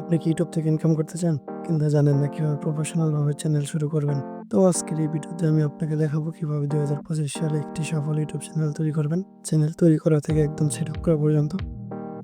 আপনি কি ইউটিউব থেকে ইনকাম করতে চান কিন্তু জানেন না কিভাবে প্রফেশনালভাবে চ্যানেল শুরু করবেন? তো আজকের এই ভিডিওতে আমি আপনাকে দেখাবো কিভাবে 2025 সালে একটি সফল ইউটিউব চ্যানেল তৈরি করবেন। চ্যানেল তৈরি করা থেকে একদম সেট আপ করা পর্যন্ত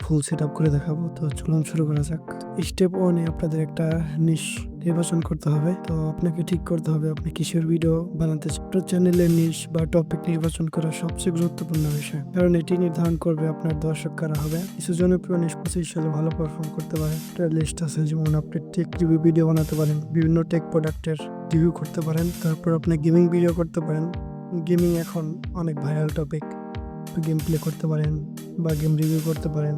ফুল সেট আপ করে দেখাবো। তো চলুন শুরু করা যাক। স্টেপ 1 এ আপনাদের একটা নিশ নির্বাচন করতে হবে। তো আপনাকে ঠিক করতে হবে আপনি কিসের ভিডিও বানাতে চান। তো চ্যানেলের নিশ বা টপিক নির্বাচন করা সবচেয়ে গুরুত্বপূর্ণ বিষয়, কারণ এটি নির্ধারণ করবে আপনার দর্শক কারা হবে। কিছু জনপ্রিয় নিশ 25 সালে ভালো পারফর্ম করতে পারে। একটা লিস্ট আছে, যেমন আপনি টেক রিভিউ ভিডিও বানাতে পারেন, বিভিন্ন টেক প্রোডাক্টের রিভিউ করতে পারেন, তারপর আপনি গেমিং ভিডিও করতে পারেন। গেমিং এখন অনেক ভাইরাল টপিক। গেম প্লে করতে পারেন বা গেম রিভিউ করতে পারেন,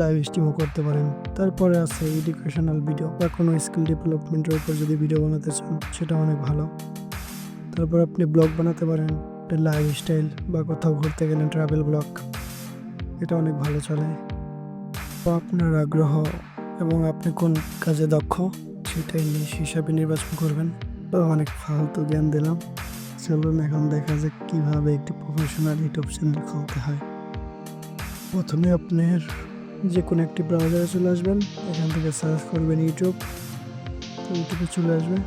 লাইভ স্ট্রিমও করতে পারেন। তারপরে আছে এডুকেশনাল ভিডিও বা কোনো স্কিল ডেভেলপমেন্টের উপর যদি ভিডিও বানাতে চান সেটা অনেক ভালো। তারপর আপনি ব্লগ বানাতে পারেন, লাইফ স্টাইল বা কোথাও ঘুরতে গেলেন ট্রাভেল ব্লগ, এটা অনেক ভালো চলে। তো আপনার আগ্রহ এবং আপনি কোন কাজে দক্ষ সেটাই হিসাবে নির্বাচন করবেন। তো অনেক ফালতু জ্ঞান দিলাম, চলুন এখন দেখা যাক কিভাবে একটি প্রফেশনাল ইউটিউব চ্যানেল খুলতে হয়। প্রথমে আপনার যে কোনো একটি ব্রাউজারে চলে আসবেন, এখান থেকে সার্চ করবেন ইউটিউব। তো ইউটিউবে চলে আসবে,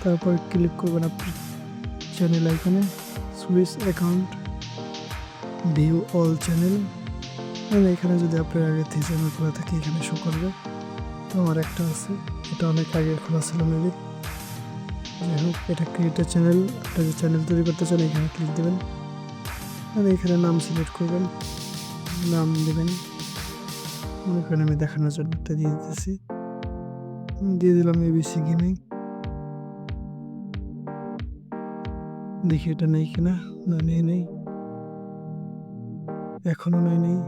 তারপর ক্লিক করবেন আপনার চ্যানেল আইকনে, switch account, view all channel. এখানে যদি আপনার আগে থেকে চ্যানেল খোলা থাকে এখানে শো করবে। তো আমার একটা আছে, এটা অনেক আগে খোলা ছিল মেবি। যাই হোক, এটা ক্রিয়েটার চ্যানেল। আপনার যে চ্যানেল তৈরি করতে চান এখানে ক্লিক দেবেন, আর এখানে নাম সিলেক্ট করবেন, নাম দেবেন। এখানে আমি দেখানোর জন্য একটা দিয়ে দিতেছি, দিয়ে দিলাম এবিসি গেমিং। দেখি এটা নেই কিনা। না, নেই, এখনো নেই।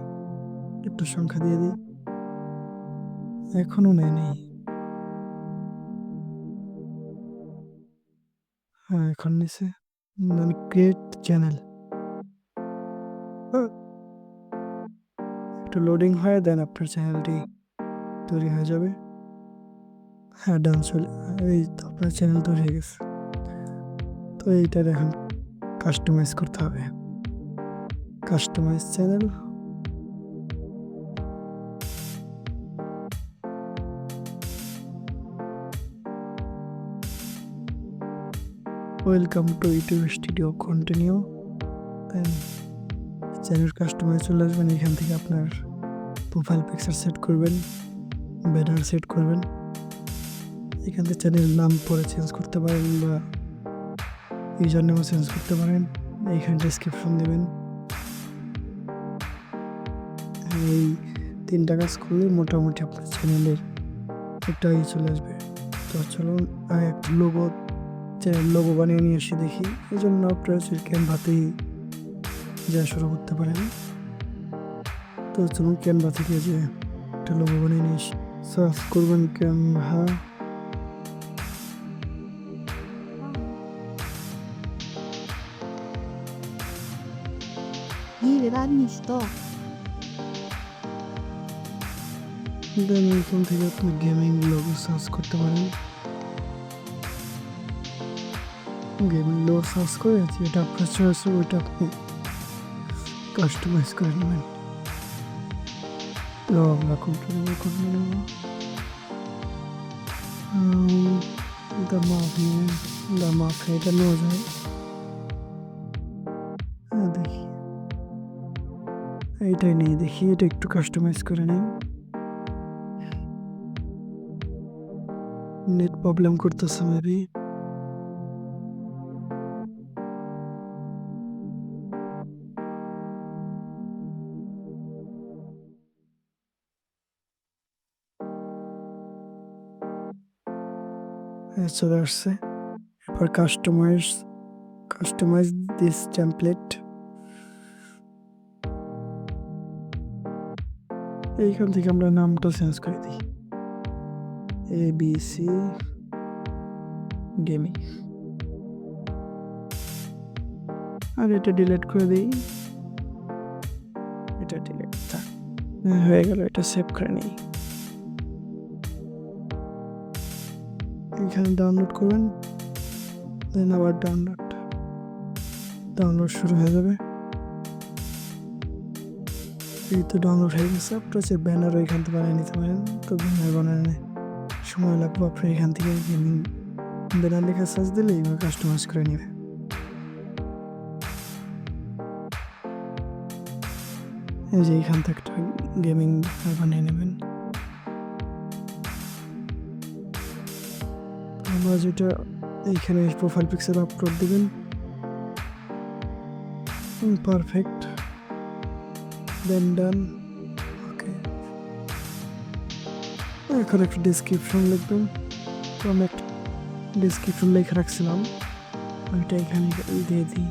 একটু সংখ্যা দিয়ে দিই, এখনো নেই। হ্যাঁ, এখন নিচে ক্রিয়েট চ্যানেল। একটু লোডিং হয়, দেন আপনার চ্যানেলটি তৈরি হয়ে যাবে। হ্যাঁ, ডান চলে, এই তো আপনার চ্যানেল তৈরি হয়ে গেছে। তো এইটার এখন কাস্টমাইজ করতে হবে। Customize channel, welcome to YouTube studio, continue. Then channel customize চলে আসবেন, এখান থেকে আপনার প্রোফাইল পিকচার সেট করবেন, ব্যানার সেট করবেন। এখান থেকে চ্যানেল নাম পরে চেঞ্জ করতে পারেন বা ইউজার নেমও চেঞ্জ করতে পারেন। এইখানে ডেসক্রিপশন দেবেন। এই 3টা কাজ করলে মোটামুটি আপনার চ্যানেলের একটা চলে আসবে। তো চলুন একটা চ্যানেল লোগো বানিয়ে নিয়ে এসে দেখি। এই জন্য আপনারা ক্যানভাতেই যা শুরু করতে পারেন। তো চলুন ক্যানভা থেকে যে একটা লোগো বানিয়ে নিয়ে এসে সার্চ করবেন ক্যানভা। দেন এখান থেকে আপনি গেমিং লোগো সার্চ করতে পারেন। গেমিং লোগো সার্চ করে যেটা আপনার চয়েস হবে ওইটা আপনি কাস্টমাইজ করে নেবেন। তো আমরা কন্টিনিউ করে নেব। দামাফিয়া এটা নেওয়া যায়। দেখি এইটাই নেই, দেখি এটা একটু কাস্টমাইজ করে নিই। নেট প্রবলেম করতেছে মেবি। চলে আসছে। এরপর কাস্টমাইজ দিস টেমপ্লেট। এইখান থেকে আমরা নামটা চেঞ্জ করে দিই, ABC গেমিং, আর এটা ডিলিট করে দিই। এটা ডিলিট থাক, হয়ে গেল। এটা সেভ করে নিই। এখানে ডাউনলোড করবেন, দেন আবার ডাউনলোড শুরু হয়ে যাবে। এই তো ডাউনলোড হয়ে গেছে। আপনার যে ব্যানার ওইখান থেকে বানিয়ে নিতে পারেন। তো ব্যানার বানানো সময় লাগবে, আপনি এখান থেকে গেমিং ব্যানার লেখা সার্চ দিলে এইভাবে কাস্টমাইজ করে নেবে। এই যে এইখান থেকে একটা গেমিং ব্যানার বানিয়ে নেবেন। আমরা যেটা এইখানে প্রোফাইল পিকচার আপলোড দেবেন। পারফেক্ট, দেন ডান। ওকে, এখন একটা ডিসক্রিপশন লিখবেন। তো আমি একটা ডিসক্রিপশন লিখে রাখছিলাম, ওইটা এখানে দিয়ে দিই।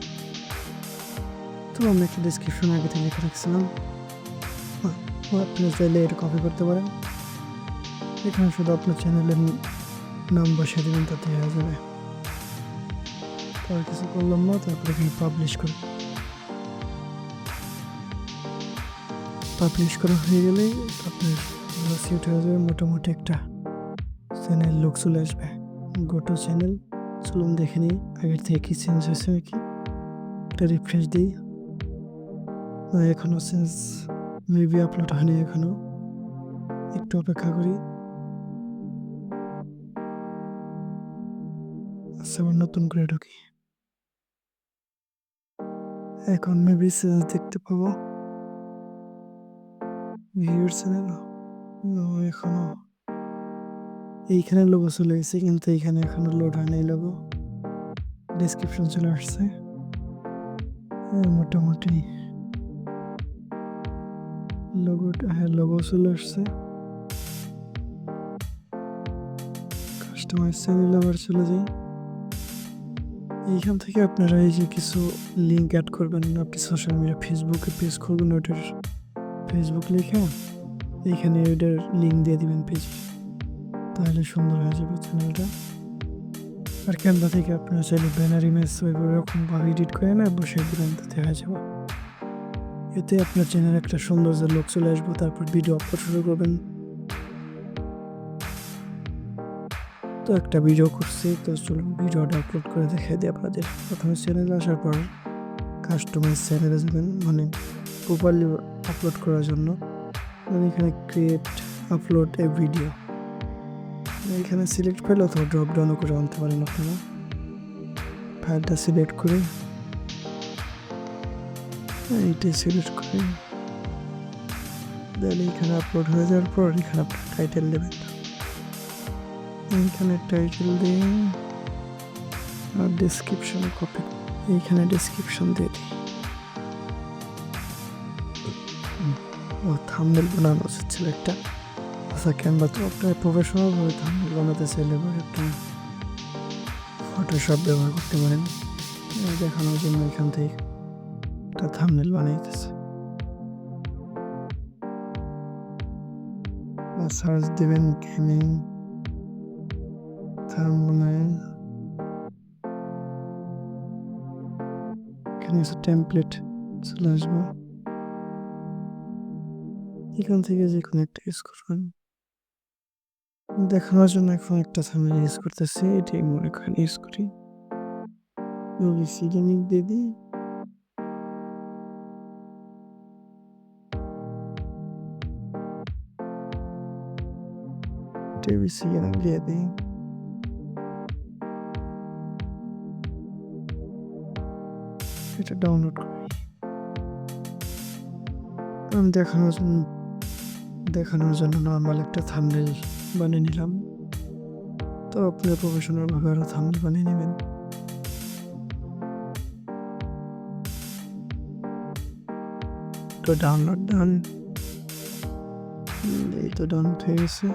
তো আমি একটা ডিসক্রিপশন আগে থেকে লিখে রাখছিলাম, আপনি চাইলে এটা কপি করতে পারেন। এখানে শুধু আপনার চ্যানেলের নাম বসিয়ে দেবেন, তাতে হয়ে যাবে। আর কিছু করলাম না। তারপরে এখানে পাবলিশ করা হয়ে গেলে আপনার সিউট হয়ে যাবে। মোটামুটি একটা চ্যানেল লুক চলে আসবে। গোটো চ্যানেল চলুন দেখে নিই আগের থেকে কি চেঞ্জ হয়েছে নাকি। একটা রিফ্রেশ দিই। এখনও চেঞ্জ মেবি আপলোড হয়নি, এখনও একটু অপেক্ষা করি। আচ্ছা, আবার নতুন করে ঢুকি। এখন মেবি চেঞ্জ দেখতে পাবো। ভিউর চ্যানেল এখনো এইখানে লোগো চলে গেছে, কিন্তু এইখানে এখনো লোড হয় নাই লোগো। ডেসক্রিপশন চলে আসছে। মোটামুটি লোগো চলে আসছে। কাস্টমাইজ চ্যানেল আবার চলে যাই। এইখান থেকে আপনারা এই যে কিছু লিঙ্ক অ্যাড করবেন। আপনি সোশ্যাল মিডিয়া ফেসবুকে পেজ খুলবেন, ওইটার ফেসবুক লিখে এইখানে ওইটার লিঙ্ক দিয়ে দিবেন পেজে, তাহলে সুন্দর হয়ে যাবে চ্যানেলটা। আর ক্যানভা থেকে আপনারা চাইলে ব্যানার ইমেজ ওইরকমভাবে এডিট করে না বসে দিবেন, তাতে হয়ে যাবে। এতে আপনার চ্যানেল একটা সুন্দর যে লোক চলে আসবো। তারপর ভিডিও আপলোড শুরু করবেন। তো একটা ভিডিও করছি, তো চলুন ভিডিওটা আপলোড করে দেখাই দিই আপনাদের। প্রথমে চ্যানেলে আসার পর কাস্টমাইজ চ্যানেলে যাবেন, মানে প্রপারলি আপলোড করার জন্য। মানে এখানে ক্রিয়েট আপলোড এ ভিডিও, এখানে সিলেক্ট ফাইল অথবা ড্রপ ডাউনও করে আনতে পারেন আপনারা। ফাইলটা সিলেক্ট করে এইটা সিলেক্ট করে দেন এইখানে আপলোড হয়ে যাওয়ার পর এখানে আপনার টাইটেল দেবেন। এইখানে টাইটেল দিয়ে আর ডেসক্রিপশন কপি, এইখানে ডেসক্রিপশন দিয়ে দিই। থাম্বনেল বানানো ছিল একটা। আচ্ছা, ক্যানভা তো আপনার প্রফেশনাল ভাবে থাম্বনেল বানাতে চাইলে একটা ফটোশপ ব্যবহার করতে পারেন। দেখানোর জন্য এখান থেকে একটা থাম্বনেল বানাইতেছে। সার্চ দেবেন গেমিং থাম্বনেল। এখানে টেমপ্লেট চলে আসবে, এখান থেকে যে কোনো একটা ইউজ করবেন। দেখানোর জন্য এখন একটা থাম্বনেল ইউজ করতেছি, এটাই মনে করেন ইউজ করি। লিঙ্ক দিয়ে দিই। দিয়ে দিই। এটা ডাউনলোড করি। আমি দেখানোর জন্য নর্মাল একটা থাম্বনেল বানিয়ে নিলাম। তো আপনি প্রফেশনাল ভাবে আরো থাম্বনেল বানিয়ে নেবেন। তো ডাউনলোড ডান, এই তো ডাউনলোড হয়ে গেছে।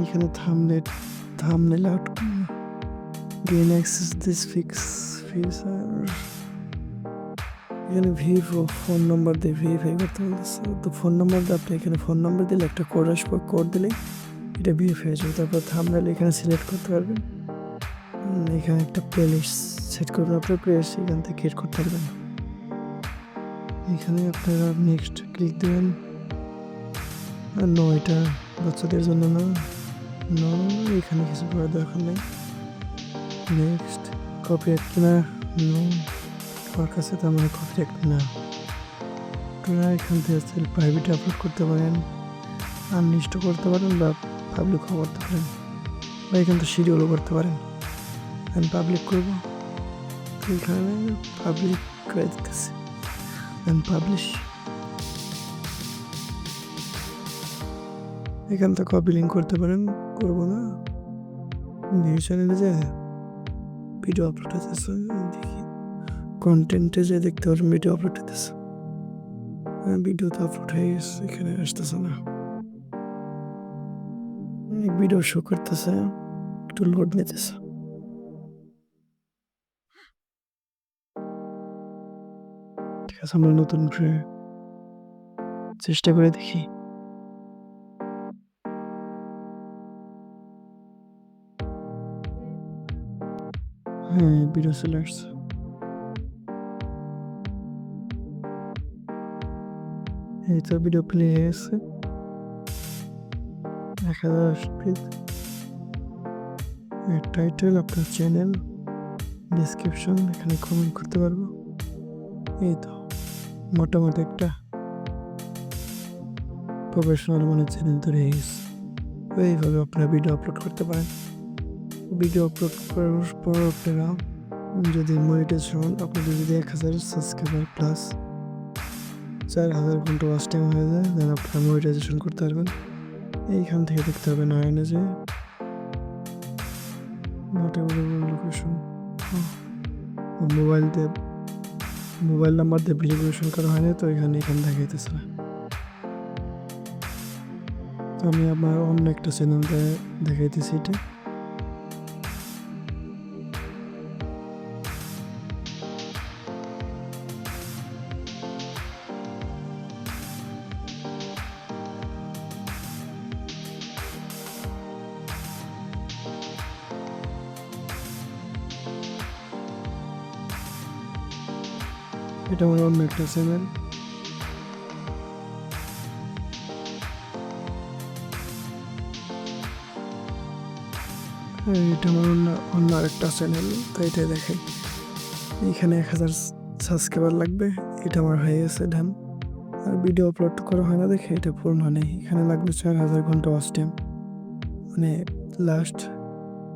এখানে thumbnail out gain access this feature. এখানে ফোন নাম্বার দিয়ে ভেরিফাই করতে বলতেছে। তো ফোন নাম্বার দিয়ে আপনি এখানে ফোন নাম্বার দিলে একটা কোড আসবে, কোড দিলে এটা ভেরিফাই হয়ে যাবে। তারপর থাম্বনেল এখানে সিলেক্ট করতে পারবেন। এখানে একটা প্লেলিস্ট সেট করবেন, আপনার প্লেলিস্ট এখান থেকে ক্রিয়েট করতে পারবেন। এখানে আপনারা নেক্সট ক্লিক দেবেন। আর নো, এটা বাচ্চাদের জন্য না, নো, এখানে কিছু করার দরকার নেই। নেক্সট কপিরাইট কিনা, নো, আমার কাছে তার মানে কপিরাইট না। আপনারা এখান থেকে সেলফ প্রাইভেটে আপলোড করতে পারেন, আনলিস্ট করতে পারেন বা পাবলিকও করতে পারেন, বা এখান থেকে শিডিউলও করতে পারেন। আমি পাবলিক করবো, এখানে পাবলিক করে দিতেছি, পাবলিশ। এখান থেকে কপি লিঙ্ক করতে পারেন, করবো না। নিউজ চ্যানেলে যে ভিডিও আপলোড হতেছে, দেখি কন্টেন্টে যে দেখতে পারেন ভিডিও আপলোড হতেছে, ভিডিও তো আপলোড হয়ে গেছে, এখানে আসতেছে না, ভিডিও শো করতেছে, একটু লোড নিতেছে। ঠিক আছে, আমরা নতুন করে চেষ্টা করে দেখি। হ্যাঁ, ভিডিও চলে আসছে। এই তো ভিডিও প্লে হয়ে গেছে, 1000 টাইটেল, আপনার চ্যানেল, ডিসক্রিপশন, এখানে কমেন্ট করতে পারবো। এই তো মোটামুটি একটা প্রফেশনাল চ্যানেল তৈরি হয়ে গেছে। এইভাবে আপনারা ভিডিও আপলোড করতে পারেন। ভিডিও আপলোড করার পর আপনারা যদি মনিটাইজেশন, আপনাদের যদি 1000 সাবস্ক্রাইবার প্লাস 4000 ঘন্টা ওয়াচ টাইম হয়ে যায়, দেন আপনারা মনিটাইজেশন করতে পারবেন। এইখান থেকে দেখতে হবে নারায়ণে যে লোকেশন, মোবাইল নাম্বার দিয়ে ভেরিফিকেশন করা হয় না, তো এখানে দেখাইতেছে না। তো আমি আমার অন্য একটা চ্যানেলটা দেখাইতেছি। এটা আমার অন্য একটা চ্যানেল। এটা আমার অন্য আরেকটা চ্যানেল, তো এটাই দেখেন। এখানে 1000 সাবস্ক্রাইবার লাগবে, এটা আমার হয়ে গেছে ডান। আর ভিডিও আপলোড করা হয় না দেখে এটা পূর্ণ নেই। এখানে লাগবে 4000 ঘন্টা ওয়াচ টাইম, লাস্ট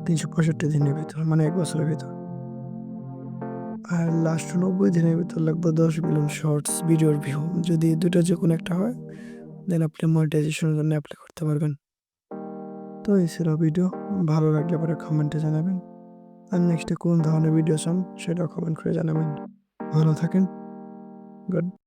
365 দিনের ভিতর, 1 বছরের ভিতর। আর লাস্ট 90 দিনের ভিতর লাগবে 10 মিলিয়ন শর্টস ভিডিওর ভিউ। যদি দুটো যে কোনো একটা হয়, দেন আপনি মনিটাইজেশনের জন্য অ্যাপ্লাই করতে পারবেন। তো এই ছিল ভিডিও। ভালো লাগলে পরে কমেন্টে জানাবেন। আর নেক্সটে কোন ধরনের ভিডিও চান সেটাও কমেন্ট করে জানাবেন। ভালো থাকেন। গুড।